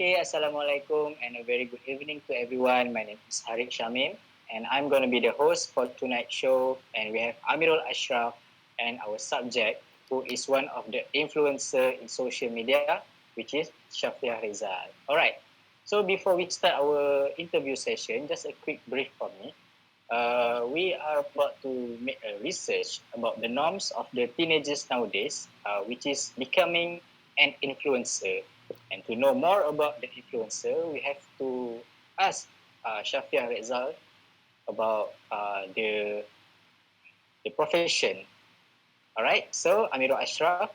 Okay, Assalamualaikum and a very good evening to everyone. My name is Harith Syamim and I'm going to be the host for tonight's show. And we have Amirul Asraf and our subject, who is one of the influencer in social media, which is Shafia Rizal. All right. So before we start our interview session, just a quick brief from me. We are about to make a research about the norms of the teenagers nowadays, which is becoming an influencer. And to know more about the influencer, we have to ask Shafia Rizal about the profession. All right, so Amirul Ashraf,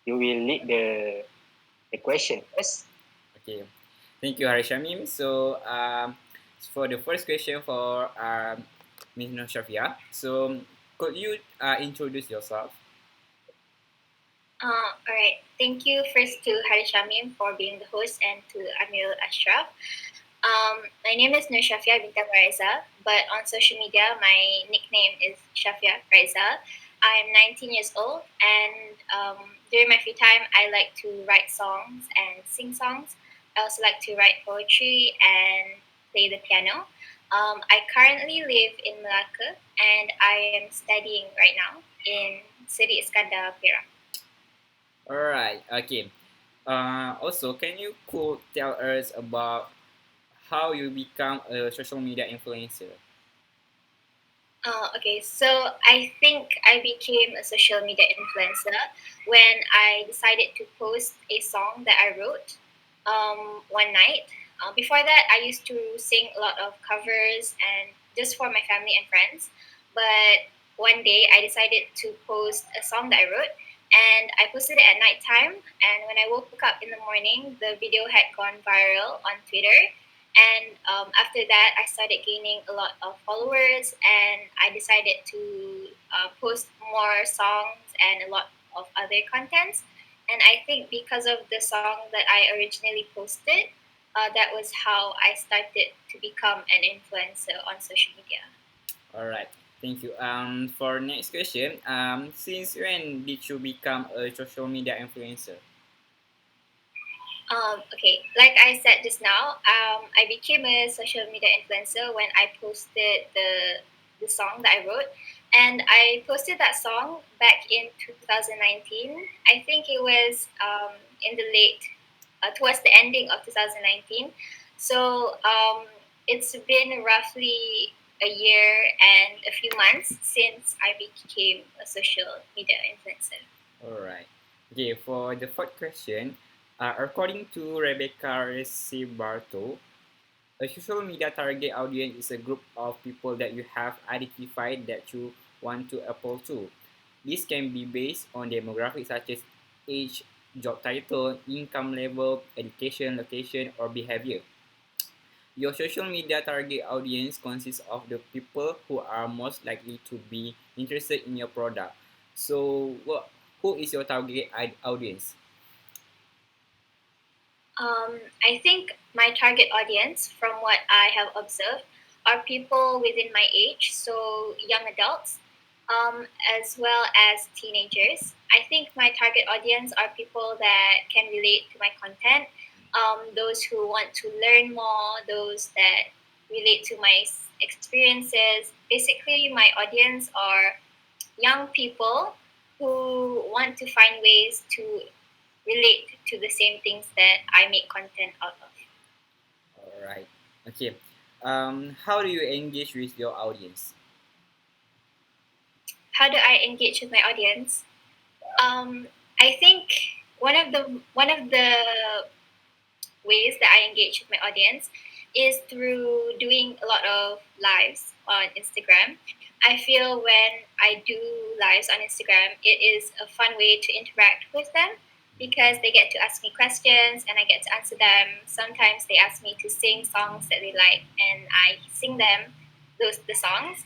you will lead the question first. Okay, thank you, Harith. For the first question for Ms. Shafia, could you introduce yourself? Alright, thank you first to Harith for being the host and to Amirul Ashraf. My name is Nur Shafia Bintang Raiza, but on social media, my nickname is Shafia Raiza. I'm 19 years old, and during my free time, I like to write songs and sing songs. I also like to write poetry and play the piano. I currently live in Malacca, and I am studying right now in Seri Iskandar, Perak. All right. Okay. Also, can you could tell us about how you become a social media influencer? Okay, so I think I became a social media influencer when I decided to post a song that I wrote one night. Before that, I used to sing a lot of covers and just for my family and friends. But one day, I decided to post a song that I wrote, and I posted it at night time. And when I woke up in the morning, the video had gone viral on Twitter, and after that, I started gaining a lot of followers, and I decided to post more songs and a lot of other contents. And I think because of the song that I originally posted, that was how I started to become an influencer on social media. All right. Thank you. For next question, since when did you become a social media influencer? Okay, like I said just now, I became a social media influencer when I posted the song that I wrote, and I posted that song back in 2019. I think it was in the late towards the ending of 2019. So it's been roughly a year and a few months since I became a social media influencer. All right. Okay. For the fourth question, according to Rebecca Recibarto, a social media target audience is a group of people that you have identified that you want to appeal to. This can be based on demographics such as age, job title, income level, education, location, or behavior. Your social media target audience consists of the people who are most likely to be interested in your product. So, who is your target audience? I think my target audience, from what I have observed, are people within my age, so young adults, as well as teenagers. I think my target audience are people that can relate to my content, those who want to learn more, those that relate to my experiences. Basically, my audience are young people who want to find ways to relate to the same things that I make content out of. All right. Okay. How do you engage with your audience? How do I engage with my audience? I think one of the ways that I engage with my audience is through doing a lot of lives on Instagram. I feel when I do lives on Instagram, it is a fun way to interact with them because they get to ask me questions and I get to answer them. Sometimes they ask me to sing songs that they like and I sing them the songs.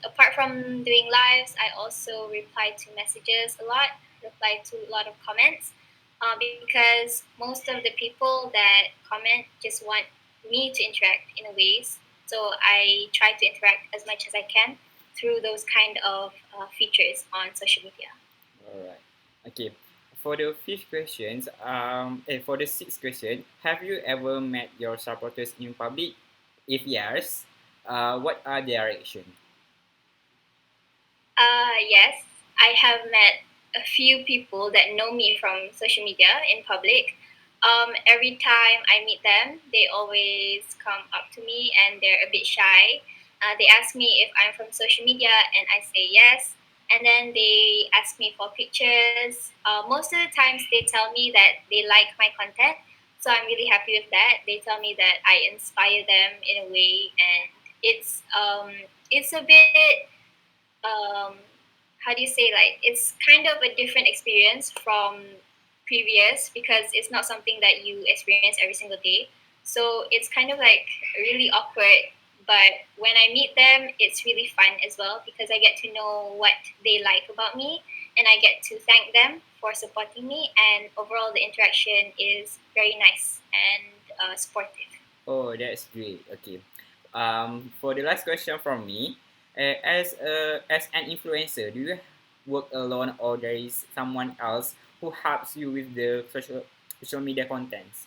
Apart from doing lives, I also reply to messages a lot, reply to a lot of comments because most of the people that comment just want me to interact in a ways. So I try to interact as much as I can through those kind of features on social media. All right. Okay. For the fifth questions, for the sixth question, have you ever met your supporters in public? If yes, what are their reaction? Yes, I have met a few people that know me from social media in public. Every time I meet them, they always come up to me and they're a bit shy. They ask me if I'm from social media, and I say yes. And then they ask me for pictures. Most of the times, they tell me that they like my content, so I'm really happy with that. They tell me that I inspire them in a way, and it's a bit how do you say, like, it's kind of a different experience from previous because it's not something that you experience every single day. So it's kind of like really awkward, but when I meet them it's really fun as well because I get to know what they like about me and I get to thank them for supporting me, and overall the interaction is very nice and supportive. Oh, that's great. Okay. For the last question from me, as an influencer, do you work alone or there is someone else who helps you with the social media contents?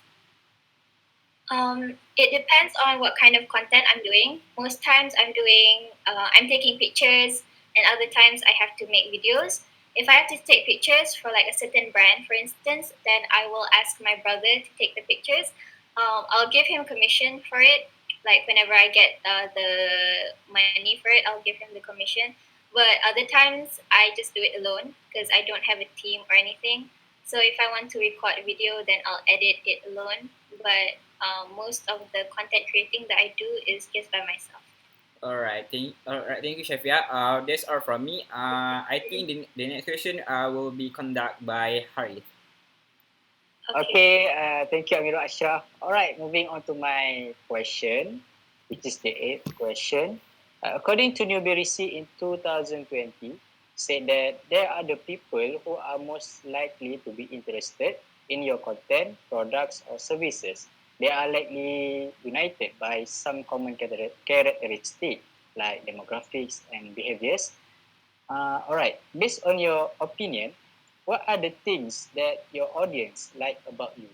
It depends on what kind of content I'm doing. Most times I'm taking pictures, and other times I have to make videos. If I have to take pictures for like a certain brand, for instance, then I will ask my brother to take the pictures. I'll give him commission for it. Like whenever I get the money for it, I'll give him the commission. But other times I just do it alone because I don't have a team or anything. So if I want to record a video, then I'll edit it alone. But most of the content creating that I do is just by myself. Thank you, Shafia. That's all from me. I think the next question will be conducted by Harith. Okay. Okay, thank you, Amirul Ashraf. All right, moving on to my question, which is the eighth question. According to Newbery in 2020, said that there are the people who are most likely to be interested in your content, products, or services. They are likely united by some common characteristic like demographics and behaviors. All right, based on your opinion, what are the things that your audience like about you?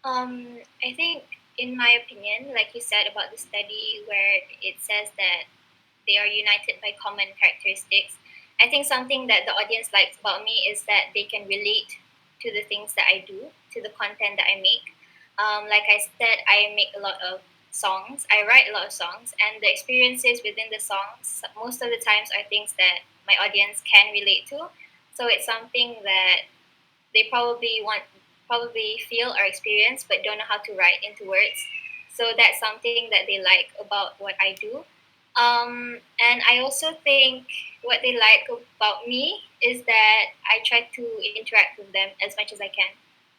I think, in my opinion, like you said about the study where it says that they are united by common characteristics, I think something that the audience likes about me is that they can relate to the things that I do, to the content that I make. Like I said, I make a lot of songs. I write a lot of songs, and the experiences within the songs, most of the times, are things that my audience can relate to. So it's something that they probably feel or experience but don't know how to write into words. So that's something that they like about what I do. And I also think what they like about me is that I try to interact with them as much as I can.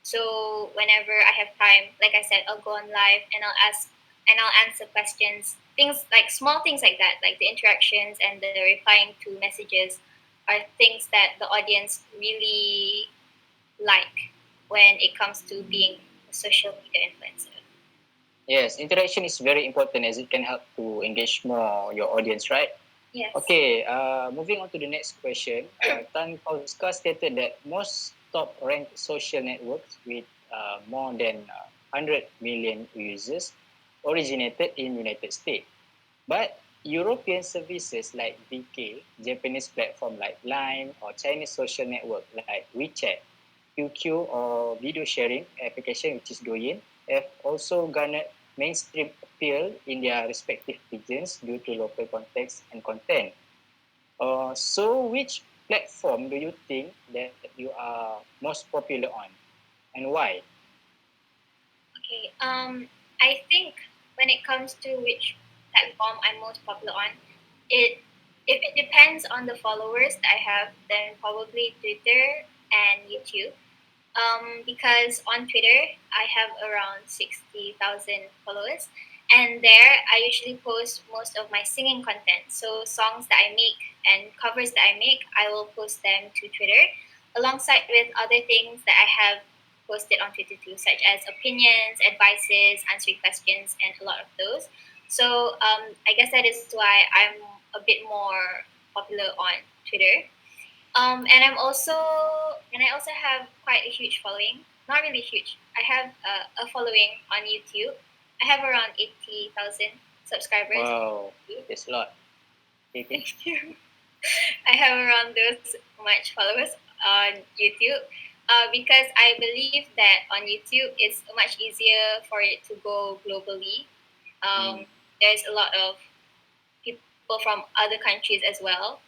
So whenever I have time, like I said, I'll go on live and I'll answer questions, things like small things like that, like the interactions and the replying to messages are things that the audience really like when it comes to being a social media influencer. Yes, interaction is very important as it can help to engage more your audience, right? Yes. Okay, moving on to the next question. Tan Pauska stated that most top ranked social networks with more than 100 million users originated in United States. But European services like VK, Japanese platform like Line, or Chinese social network like WeChat, QQ, or video sharing application which is Douyin, have also garnered mainstream appeal in their respective regions due to local context and content. So, which platform do you think that you are most popular on, and why? Okay. I think when it comes to which platform I'm most popular on, it if it depends on the followers that I have, then probably Twitter and YouTube. Because on Twitter I have around 60,000 followers, and there I usually post most of my singing content. So songs that I make and covers that I make, I will post them to Twitter, alongside with other things that I have posted on Twitter too, such as opinions, advices, answering questions, and a lot of those. So I guess that is why I'm a bit more popular on Twitter. And I also have quite a huge following. Not really huge. I have a following on YouTube. I have around 80,000 subscribers. Wow, that's a lot. Okay, okay. Thank you. I have around those much followers on YouTube because I believe that on YouTube it's much easier for it to go globally. Mm. There's a lot of people from other countries as well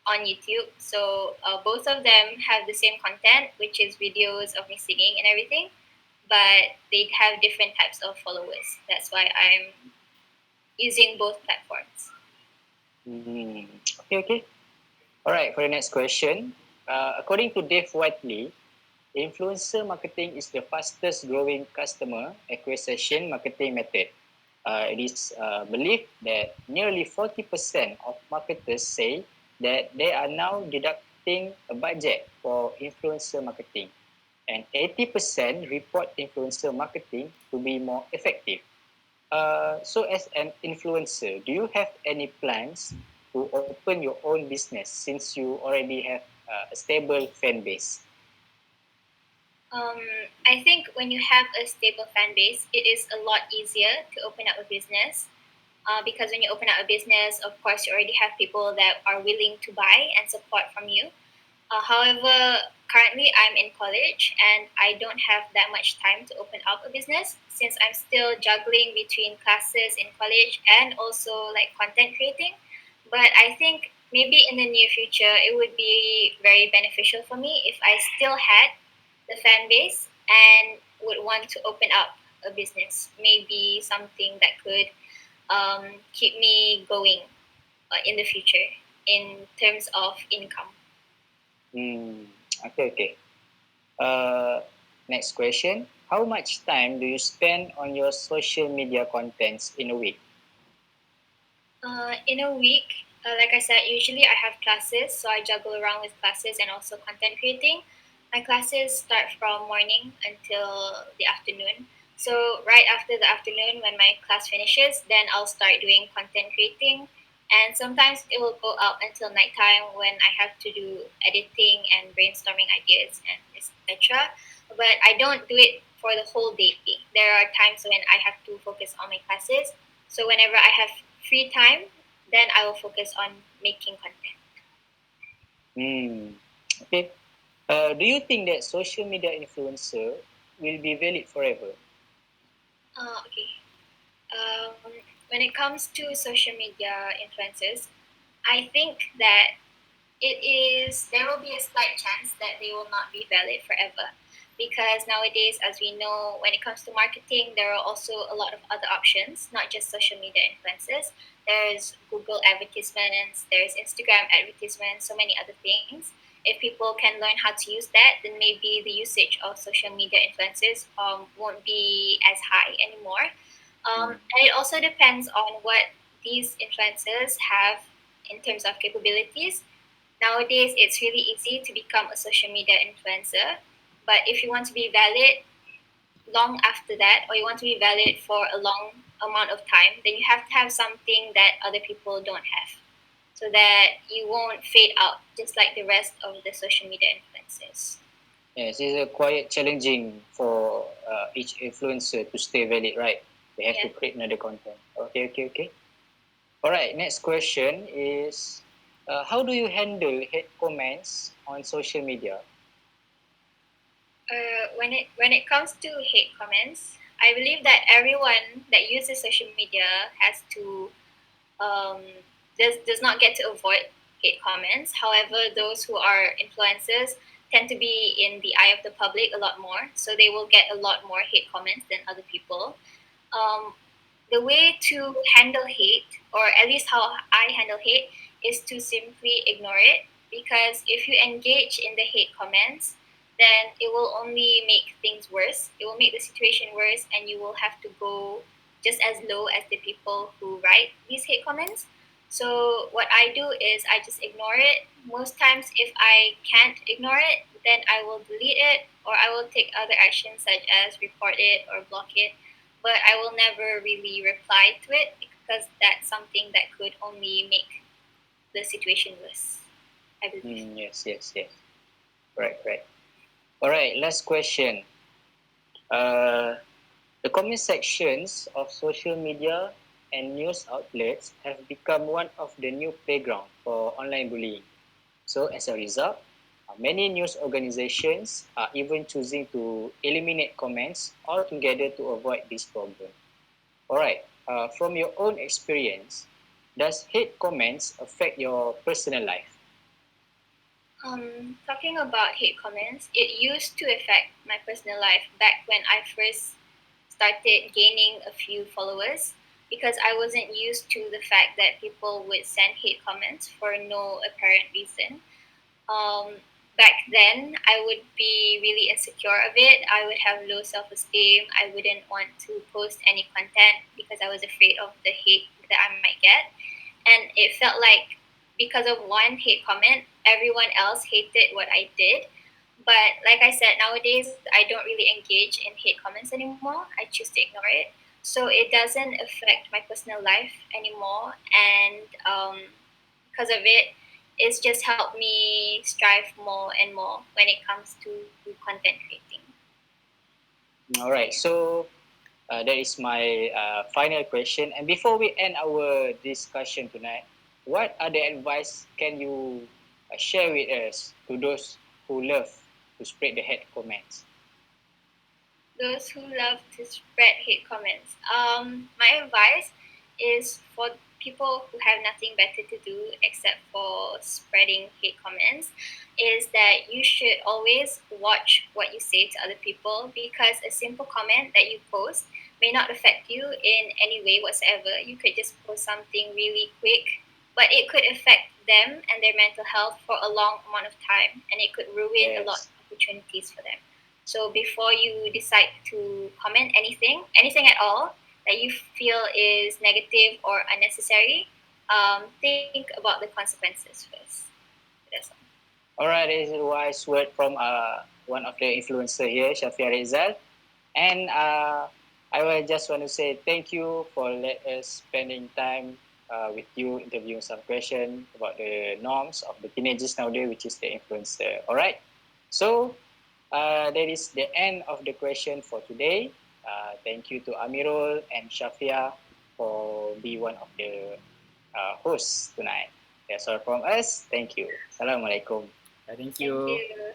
on YouTube. So both of them have the same content, which is videos of me singing and everything, but they have different types of followers. That's why I'm using both platforms. Mm. Okay, okay. All right, for the next question. According to Dave Whiteley, influencer marketing is the fastest growing customer acquisition marketing method. It is believed that nearly 40% of marketers say that they are now deducting a budget for influencer marketing, and 80% report influencer marketing to be more effective. So, as an influencer, do you have any plans to open your own business since you already have a stable fan base? Um, I think when you have a stable fan base, it is a lot easier to open up a business. Because when you open up a business, of course, you already have people that are willing to buy and support from you. However, currently I'm in college and I don't have that much time to open up a business since I'm still juggling between classes in college and also like content creating. But I think maybe in the near future it would be very beneficial for me if I still had the fan base and would want to open up a business. Maybe something that could keep me going in the future in terms of income. Hmm. Okay, okay. Uh, Next question. How much time do you spend on your social media contents in a week? In a week, like I said, usually I have classes, so I juggle around with classes and also content creating. My classes start from morning until the afternoon. So right after the afternoon, when my class finishes, then I'll start doing content creating. And sometimes it will go up until nighttime when I have to do editing and brainstorming ideas and etc. But I don't do it for the whole day. There are times when I have to focus on my classes. So whenever I have free time, then I will focus on making content. Hmm. Okay. Do you think that social media influencer will be valid forever? Okay. When it comes to social media influencers, I think that there will be a slight chance that they will not be valid forever. Because nowadays, as we know, when it comes to marketing, there are also a lot of other options, not just social media influencers. There's Google advertisements, there's Instagram advertisements, so many other things. If people can learn how to use that, then maybe the usage of social media influencers won't be as high anymore. Hmm. And it also depends on what these influencers have in terms of capabilities. Nowadays, it's really easy to become a social media influencer. But if you want to be valid long after that, or you want to be valid for a long amount of time, then you have to have something that other people don't have so that you won't fade out just like the rest of the social media influencers. Yes, it's quite challenging for each influencer to stay valid, right? They have to Yeah. create another content. Okay, okay, okay. All right, next question is how do you handle hate comments on social media? When it comes to hate comments, I believe that everyone that uses social media has to um, does not get to avoid hate comments. However, those who are influencers tend to be in the eye of the public a lot more, so they will get a lot more hate comments than other people. Um, the way to handle hate, or at least how I handle hate, is to simply ignore it. Because if you engage in the hate comments, then it will only make things worse. It will make the situation worse, and you will have to go just as low as the people who write these hate comments. So, what I do is I just ignore it. Most times, if I can't ignore it, then I will delete it or I will take other actions such as report it or block it, but I will never really reply to it because that's something that could only make the situation worse. I believe. Yes. Right. All right, last question. Uh, the comment sections of social media and news outlets have become one of the new playground for online bullying. So as a result, many news organizations are even choosing to eliminate comments altogether to avoid this problem. All right, from your own experience, does hate comments affect your personal life? Talking about hate comments, it used to affect my personal life back when I first started gaining a few followers because I wasn't used to the fact that people would send hate comments for no apparent reason. Um, Back then, I would be really insecure of it. I would have low self esteem. I wouldn't want to post any content because I was afraid of the hate that I might get. And it felt like because of one hate comment, everyone else hated what I did. But like I said, nowadays I don't really engage in hate comments anymore. I choose to ignore it. So it doesn't affect my personal life anymore. And because of it, it's just helped me strive more and more when it comes to content creating. All right, so that is my final question. And before we end our discussion tonight, what other advice can you share with us to those who love to spread the hate comments? Those who love to spread hate comments. My advice is for people who have nothing better to do except for spreading hate comments is that you should always watch what you say to other people because a simple comment that you post may not affect you in any way whatsoever. You could just post something really quick, but it could affect them and their mental health for a long amount of time and it could ruin a lot Yes, of opportunities for them. So before you decide to comment anything at all that you feel is negative or unnecessary, think about the consequences first. That's all. all right, this is a wise word from one of the influencer here, Shafia Rizal. And I will just want to say thank you for let us spending time with you, interviewing some question about the norms of the teenagers nowadays, which is the influencer. All right. So that is the end of the question for today. Thank you to Amirul and Shafia for be one of the hosts tonight. That's all from us. Thank you. Assalamualaikum. Thank Thank you. you.